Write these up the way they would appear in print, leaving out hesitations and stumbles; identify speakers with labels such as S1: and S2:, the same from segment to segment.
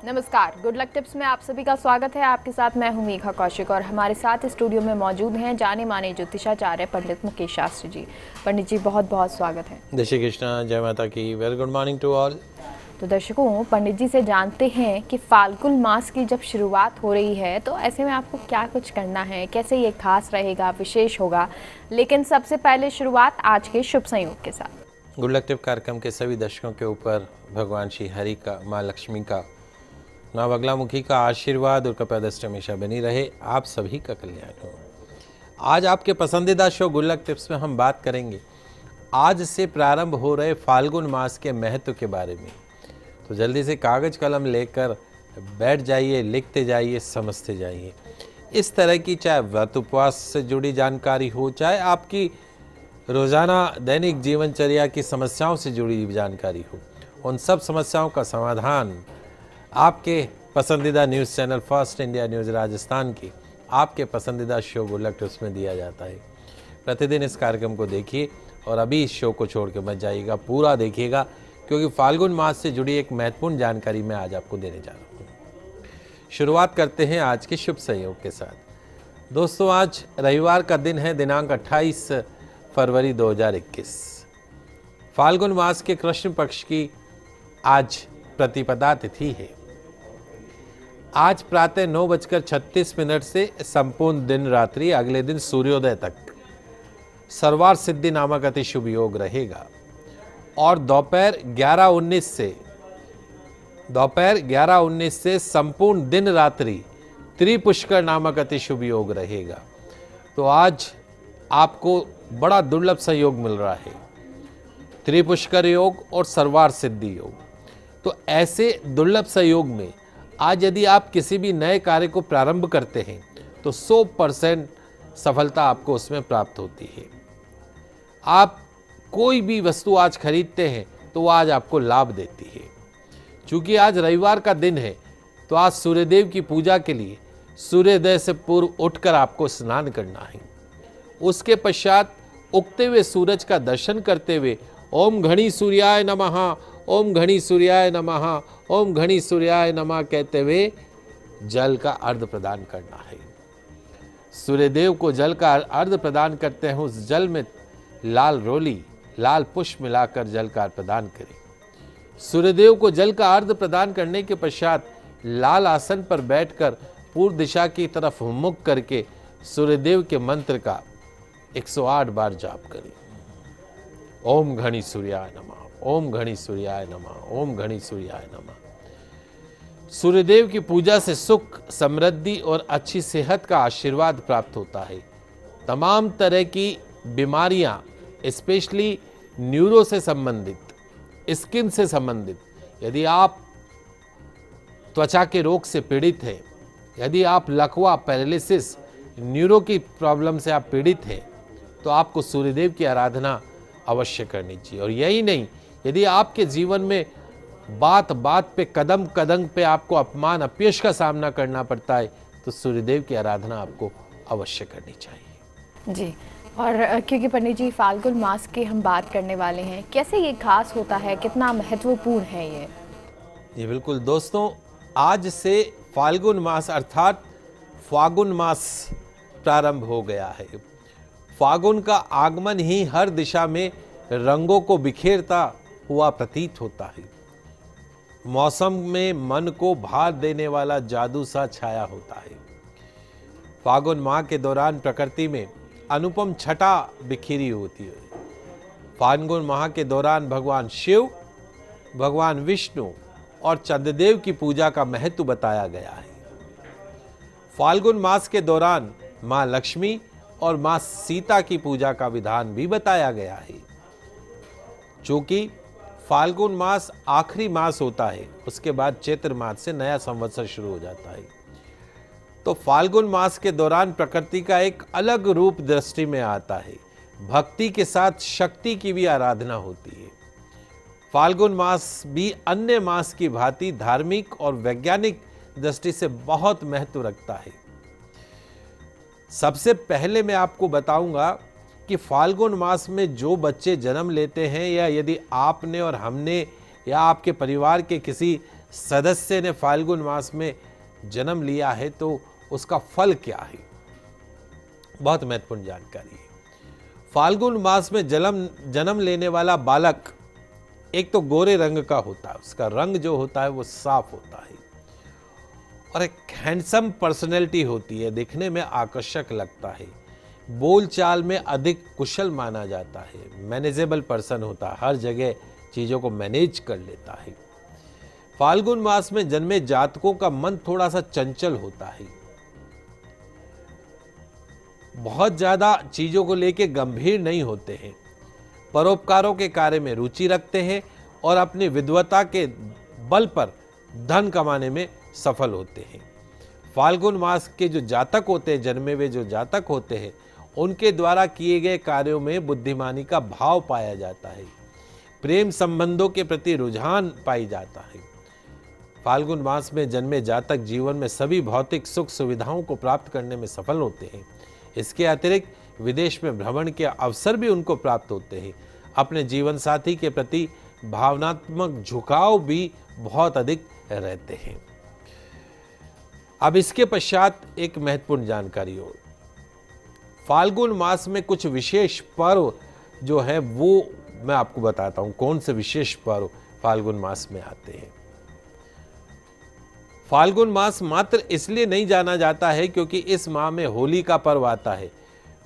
S1: नमस्कार, good luck tips में आप सभी का स्वागत है। आपके साथ मैं हूं मेघा कौशिक और हमारे साथ स्टूडियो में मौजूद हैं जाने माने ज्योतिषाचार्य पंडित मुकेश शास्त्री जी। पंडित जी बहुत बहुत स्वागत है।
S2: जय श्री कृष्णा, जय माता की। Very good morning to all.
S1: तो दर्शकों, पंडित जी से जानते हैं कि फाल्गुन मास की जब शुरुआत हो रही है तो ऐसे में आपको क्या कुछ करना है, कैसे ये खास रहेगा, विशेष होगा। लेकिन सबसे पहले शुरुआत आज के शुभ संयोग के साथ।
S2: गुड लक टिप कार्यक्रम के सभी दर्शकों के ऊपर भगवान श्री हरि का, माँ लक्ष्मी का, माँ बगलामुखी का आशीर्वाद और कृपा दृष्टि हमेशा बनी रहे। आप सभी का कल्याण हो। आज आपके पसंदीदा शो गुड लक टिप्स में हम बात करेंगे आज से प्रारंभ हो रहे फाल्गुन मास के महत्व के बारे में। तो जल्दी से कागज कलम लेकर बैठ जाइए, लिखते जाइए, समझते जाइए। इस तरह की चाहे व्रत उपवास से जुड़ी जानकारी हो, चाहे आपकी रोज़ाना दैनिक जीवनचर्या की समस्याओं से जुड़ी जानकारी हो, उन सब समस्याओं का समाधान आपके पसंदीदा news channel first India news Rajasthan की आपके पसंदीदा शो गुड लक टिप्स में दिया जाता है। प्रतिदिन इस कार्यक्रम को देखिए और अभी इस शो को छोड़ के मत जाइएगा, पूरा देखिएगा, क्योंकि फाल्गुन मास से जुड़ी एक महत्वपूर्ण जानकारी मैं आज आपको देने जा रहा हूँ। शुरुआत करते हैं आज के शुभ संयोग के साथ। दोस्तों, आज रविवार का दिन है, दिनांक 28 फरवरी 2021। फाल्गुन मास के कृष्ण पक्ष की आज प्रतिपदा तिथि है। आज प्रातः 9:36 से संपूर्ण दिन रात्रि अगले दिन सूर्योदय तक सर्वार सिद्धि नामक अति शुभ योग रहेगा और दोपहर 11:19 से संपूर्ण दिन रात्रि त्रिपुष्कर नामक अति शुभ योग रहेगा। तो आज आपको बड़ा दुर्लभ संयोग मिल रहा है, त्रिपुष्कर योग और सर्वार सिद्धि योग। तो ऐसे दुर्लभ संयोग में आज यदि आप किसी भी नए कार्य को प्रारंभ करते हैं तो 100% सफलता आपको उसमें प्राप्त होती है। आप कोई भी वस्तु आज खरीदते हैं तो वो आज आपको लाभ देती है। चूंकि आज रविवार का दिन है तो आज सूर्यदेव की पूजा के लिए सूर्योदय से पूर्व उठकर आपको स्नान करना है। उसके पश्चात उगते हुए सूरज का दर्शन करते हुए ओम घणी सूर्याय नमः, ओम घणी सूर्याय नमः, ओम घणी सूर्याय नमः कहते हुए जल का अर्घ प्रदान करना है। सूर्यदेव को जल का अर्घ प्रदान करते हैं, उस जल में लाल रोली, लाल पुष्प मिलाकर जल का अर्घ प्रदान करें। सूर्यदेव को जल का अर्घ प्रदान करने के पश्चात लाल आसन पर बैठकर पूर्व दिशा की तरफ मुख करके सूर्यदेव के मंत्र का 108 बार जाप करें। ओम घणी सूर्याय नमः, ओम घणी सूर्याय नमः, ओम घणी सूर्याय नमः। सूर्यदेव की पूजा से सुख, समृद्धि और अच्छी सेहत का आशीर्वाद प्राप्त होता है। तमाम तरह की बीमारियां, स्पेशली न्यूरो से संबंधित, स्किन से संबंधित, यदि आप त्वचा के रोग से पीड़ित हैं, यदि आप लकवा, पैरालिसिस, न्यूरो की प्रॉब्लम से आप पीड़ित हैं, तो आपको सूर्यदेव की आराधना अवश्य करनी चाहिए। और यही नहीं, यदि आपके जीवन में बात बात पे, कदम कदम पे आपको अपमान, अपयश का सामना करना पड़ता है, तो सूर्यदेव की आराधना आपको अवश्य करनी चाहिए
S1: जी। और क्योंकि पंडित जी फाल्गुन मास की हम बात करने वाले हैं, कैसे ये खास होता है, कितना महत्वपूर्ण है ये
S2: बिल्कुल दोस्तों, आज से फाल्गुन मास अर्थात फागुन मास प्रारंभ हो गया है। फागुन का आगमन ही हर दिशा में रंगों को बिखेरता हुआ प्रतीत होता है। मौसम में मन को भार देने वाला जादू सा छाया होता है। फागुन माह के दौरान प्रकृति में अनुपम छटा बिखरी होती है। फाल्गुन माह के दौरान भगवान शिव, भगवान विष्णु और चंद्रदेव की पूजा का महत्व बताया गया है। फाल्गुन मास के दौरान मां लक्ष्मी और मां सीता की पूजा का विधान भी बताया गया है। चूंकि फाल्गुन मास आखिरी मास होता है, उसके बाद चैत्र मास से नया संवत्सर शुरू हो जाता है। तो फाल्गुन मास के दौरान प्रकृति का एक अलग रूप दृष्टि में आता है। भक्ति के साथ शक्ति की भी आराधना होती है। फाल्गुन मास भी अन्य मास की भांति धार्मिक और वैज्ञानिक दृष्टि से बहुत महत्व रखता है। सबसे पहले मैं आपको बताऊंगा कि फाल्गुन मास में जो बच्चे जन्म लेते हैं, या यदि आपने और हमने या आपके परिवार के किसी सदस्य ने फाल्गुन मास में जन्म लिया है तो उसका फल क्या है, बहुत महत्वपूर्ण जानकारी है। फाल्गुन मास में जन्म लेने वाला बालक एक तो गोरे रंग का होता है, उसका रंग जो होता है वो साफ होता है और एक हैंडसम पर्सनैलिटी होती है, दिखने में आकर्षक लगता है, बोलचाल में अधिक कुशल माना जाता है, मैनेजेबल पर्सन होता है, हर जगह चीज़ों को मैनेज कर लेता है। फाल्गुन मास में जन्मे जातकों का मन थोड़ा सा चंचल होता है, बहुत ज़्यादा चीज़ों को लेके गंभीर नहीं होते हैं, परोपकारों के कार्य में रुचि रखते हैं और अपनी विद्वता के बल पर धन कमाने में सफल होते हैं। फाल्गुन मास के जो जातक होते हैं, जन्मे हुए जो जातक होते हैं, उनके द्वारा किए गए कार्यों में बुद्धिमानी का भाव पाया जाता है, प्रेम संबंधों के प्रति रुझान पाई जाता है। फाल्गुन मास में जन्मे जातक जीवन में सभी भौतिक सुख सुविधाओं को प्राप्त करने में सफल होते हैं। इसके अतिरिक्त विदेश में भ्रमण के अवसर भी उनको प्राप्त होते हैं। अपने जीवन साथी के प्रति भावनात्मक झुकाव भी बहुत अधिक रहते हैं। अब इसके पश्चात एक महत्वपूर्ण जानकारी हो, फाल्गुन मास में कुछ विशेष पर्व जो है वो मैं आपको बताता हूं, कौन से विशेष पर्व फाल्गुन मास में आते हैं। फाल्गुन मास मात्र इसलिए नहीं जाना जाता है क्योंकि इस माह में होली का पर्व आता है,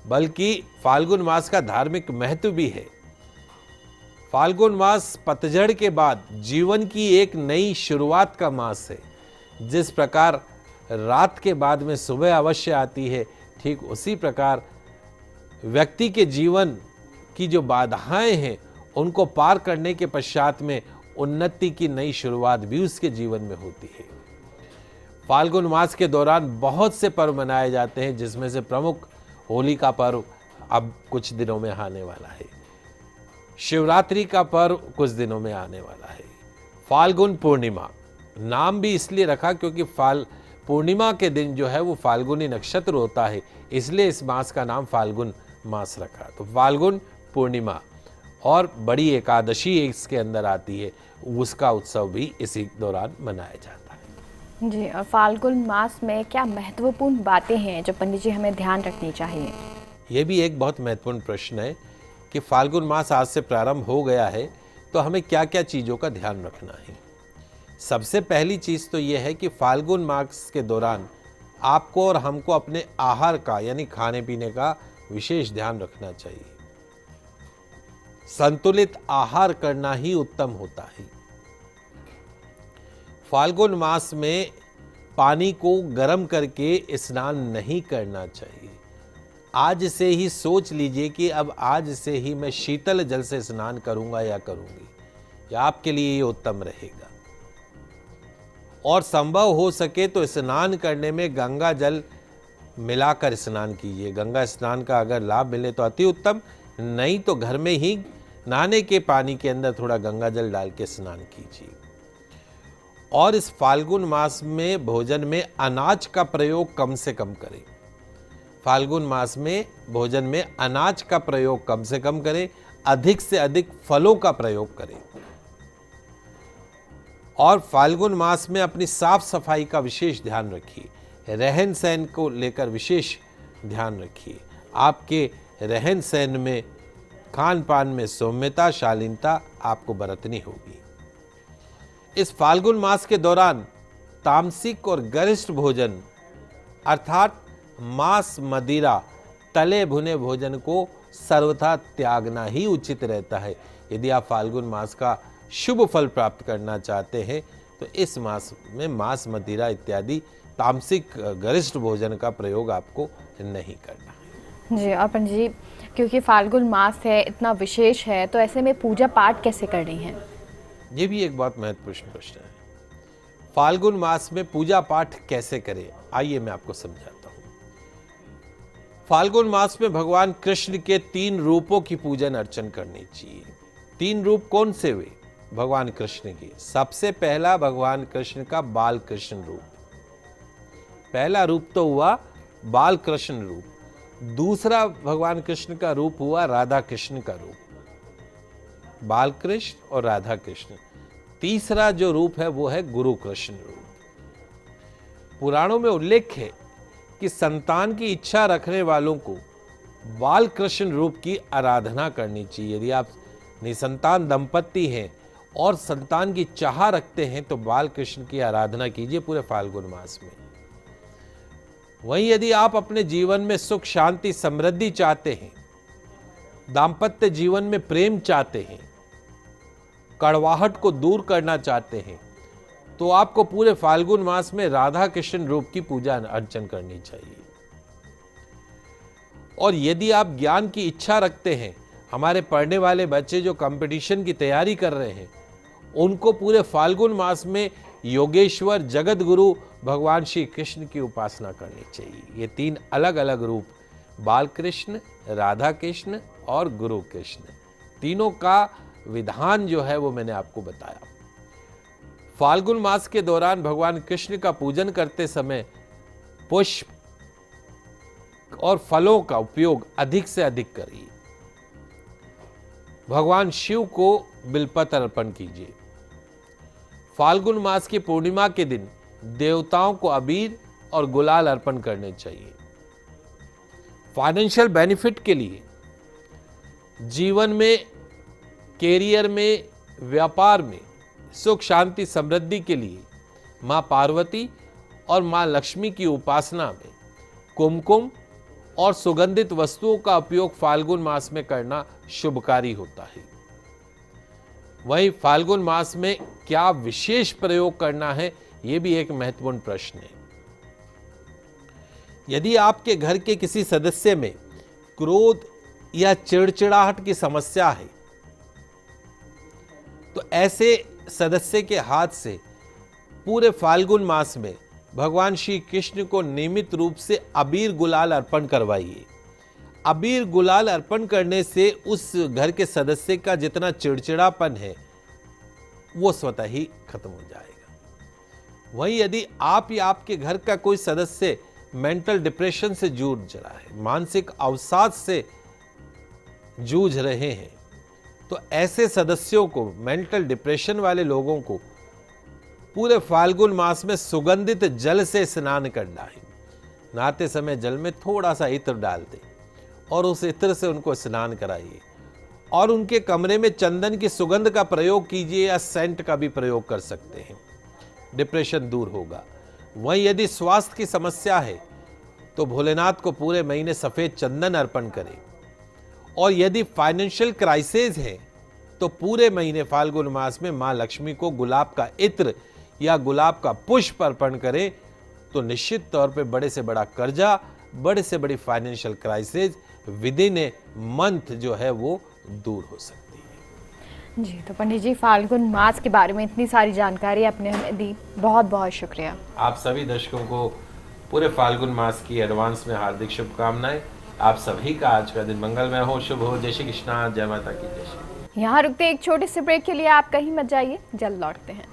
S2: बल्कि फाल्गुन मास का धार्मिक महत्व भी है। फाल्गुन मास पतझड़ के बाद जीवन की एक नई शुरुआत का मास है। जिस प्रकार रात के बाद में सुबह अवश्य आती है, ठीक उसी प्रकार व्यक्ति के जीवन की जो बाधाएं हैं उनको पार करने के पश्चात में उन्नति की नई शुरुआत भी उसके जीवन में होती है। फाल्गुन मास के दौरान बहुत से पर्व मनाए जाते हैं, जिसमें से प्रमुख होली का पर्व अब कुछ दिनों में आने वाला है, शिवरात्रि का पर्व कुछ दिनों में आने वाला है, फाल्गुन पूर्णिमा नाम भी इसलिए रखा क्योंकि पूर्णिमा के दिन जो है वो फाल्गुनी नक्षत्र होता है, इसलिए इस मास का नाम फाल्गुन मास रखा। तो फाल्गुन पूर्णिमा और बड़ी एकादशी इसके अंदर आती है, उसका उत्सव भी इसी दौरान मनाया जाता है।
S1: जी, और फाल्गुन मास में क्या महत्वपूर्ण बातें हैं जो पंडित जी हमें ध्यान रखनी चाहिए?
S2: ये भी एक बहुत महत्वपूर्ण प्रश्न है कि फाल्गुन मास आज से प्रारंभ हो गया है तो हमें क्या क्या चीज़ों का ध्यान रखना है। सबसे पहली चीज़ तो ये है कि फाल्गुन मास के दौरान आपको और हमको अपने आहार का यानी खाने पीने का विशेष ध्यान रखना चाहिए। संतुलित आहार करना ही उत्तम होता है। फाल्गुन मास में पानी को गर्म करके स्नान नहीं करना चाहिए। आज से ही सोच लीजिए कि अब आज से ही मैं शीतल जल से स्नान करूंगा या करूंगी, या आपके लिए ये उत्तम रहेगा। और संभव हो सके तो स्नान करने में गंगा जल मिलाकर स्नान कीजिए। गंगा स्नान का अगर लाभ मिले तो अति उत्तम, नहीं तो घर में ही नहाने के पानी के अंदर थोड़ा गंगा जल डाल के स्नान कीजिए। और इस फाल्गुन मास में भोजन में अनाज का प्रयोग कम से कम करें। फाल्गुन मास में भोजन में अनाज का प्रयोग कम से कम करें, अधिक से अधिक फलों का प्रयोग करें। और फाल्गुन मास में अपनी साफ सफाई का विशेष ध्यान रखिए। रहन सहन को लेकर विशेष ध्यान रखिए। आपके रहन सहन में, खान पान में सौम्यता, शालीनता आपको बरतनी होगी। इस फाल्गुन मास के दौरान तामसिक और गरिष्ठ भोजन अर्थात मांस, मदिरा, तले भुने भोजन को सर्वथा त्यागना ही उचित रहता है। यदि आप फाल्गुन मास का शुभ फल प्राप्त करना चाहते हैं तो इस मास में मांस, मदिरा इत्यादि तामसिक गरिष्ठ भोजन का प्रयोग आपको नहीं करना है।
S1: जी, और पंडित जी क्योंकि फाल्गुन मास है, इतना विशेष है, तो ऐसे में पूजा पाठ कैसे करनी है?
S2: ये भी एक बहुत महत्वपूर्ण प्रश्न है। फाल्गुन मास में पूजा पाठ कैसे करें, आइए मैं आपको समझाता हूँ। फाल्गुन मास में भगवान कृष्ण के 3 रूपों की पूजन अर्चन करनी चाहिए। 3 रूप कौन से हुए भगवान कृष्ण के? सबसे पहला भगवान कृष्ण का बाल कृष्ण रूप, पहला रूप तो हुआ बाल कृष्ण रूप। दूसरा भगवान कृष्ण का रूप हुआ राधा कृष्ण का रूप, बाल कृष्ण और राधा कृष्ण। तीसरा जो रूप है वो है गुरु कृष्ण रूप। पुराणों में उल्लेख है कि संतान की इच्छा रखने वालों को बाल कृष्ण रूप की आराधना करनी चाहिए। यदि आप निसंतान दंपत्ति हैं और संतान की चाह रखते हैं तो बाल कृष्ण की आराधना कीजिए पूरे फाल्गुन मास में। वहीं यदि आप अपने जीवन में सुख शांति समृद्धि चाहते हैं, दाम्पत्य जीवन में प्रेम चाहते हैं, कड़वाहट को दूर करना चाहते हैं, तो आपको पूरे फाल्गुन मास में राधा कृष्ण रूप की पूजा अर्चन करनी चाहिए। और यदि आप ज्ञान की इच्छा रखते हैं, हमारे पढ़ने वाले बच्चे जो कंपटीशन की तैयारी कर रहे हैं, उनको पूरे फाल्गुन मास में योगेश्वर जगत गुरु भगवान श्री कृष्ण की उपासना करनी चाहिए। ये तीन अलग अलग रूप, बाल कृष्ण, राधा कृष्ण और गुरु कृष्ण, तीनों का विधान जो है वो मैंने आपको बताया। फाल्गुन मास के दौरान भगवान कृष्ण का पूजन करते समय पुष्प और फलों का उपयोग अधिक से अधिक करिए। भगवान शिव को बिलपत्र अर्पण कीजिए। फाल्गुन मास की पूर्णिमा के दिन देवताओं को अबीर और गुलाल अर्पण करने चाहिए। फाइनेंशियल बेनिफिट के लिए, जीवन में, कैरियर में, व्यापार में सुख शांति समृद्धि के लिए मां पार्वती और मां लक्ष्मी की उपासना में कुमकुम और सुगंधित वस्तुओं का उपयोग फाल्गुन मास में करना शुभकारी होता है। वहीं फाल्गुन मास में क्या विशेष प्रयोग करना है, यह भी एक महत्वपूर्ण प्रश्न है। यदि आपके घर के किसी सदस्य में क्रोध या चिड़चिड़ाहट की समस्या है, तो ऐसे सदस्य के हाथ से पूरे फाल्गुन मास में भगवान श्री कृष्ण को नियमित रूप से अबीर गुलाल अर्पण करवाइए। अबीर गुलाल अर्पण करने से उस घर के सदस्य का जितना चिड़चिड़ापन है वो स्वतः ही खत्म हो जाएगा। वहीं यदि आप या आपके घर का कोई सदस्य मेंटल डिप्रेशन से जूझ रहा है, मानसिक अवसाद से जूझ रहे हैं, तो ऐसे सदस्यों को, मेंटल डिप्रेशन वाले लोगों को पूरे फाल्गुन मास में सुगंधित जल से स्नान करना है। नहाते समय जल में थोड़ा सा इत्र डाल दें और उस इत्र से उनको स्नान कराइए और उनके कमरे में चंदन की सुगंध का प्रयोग कीजिए या सेंट का भी प्रयोग कर सकते हैं। डिप्रेशन दूर होगा। वहीं यदि स्वास्थ्य की समस्या है तो भोलेनाथ को पूरे महीने सफेद चंदन अर्पण करें। और यदि फाइनेंशियल क्राइसिस है तो पूरे महीने फाल्गुन मास में मां लक्ष्मी को गुलाब का इत्र या गुलाब का पुष्प अर्पण करें तो निश्चित तौर पे बड़े से बड़ा कर्जा, बड़े से बड़ी financial crisis within a month जो है वो दूर हो सकती है।
S1: जी, तो पंडित जी, फाल्गुन मास के बारे में इतनी सारी जानकारी आपने हमें दी, बहुत बहुत शुक्रिया।
S2: आप सभी दर्शकों को पूरे फाल्गुन मास की एडवांस में हार्दिक शुभकामनाएं। आप सभी का आज का दिन मंगलमय हो, शुभ हो। जय श्री कृष्णा, जय माता की जय श्री।
S1: यहाँ रुकते एक छोटे से ब्रेक के लिए, आप कहीं मत जाइए, जल्द लौटते हैं।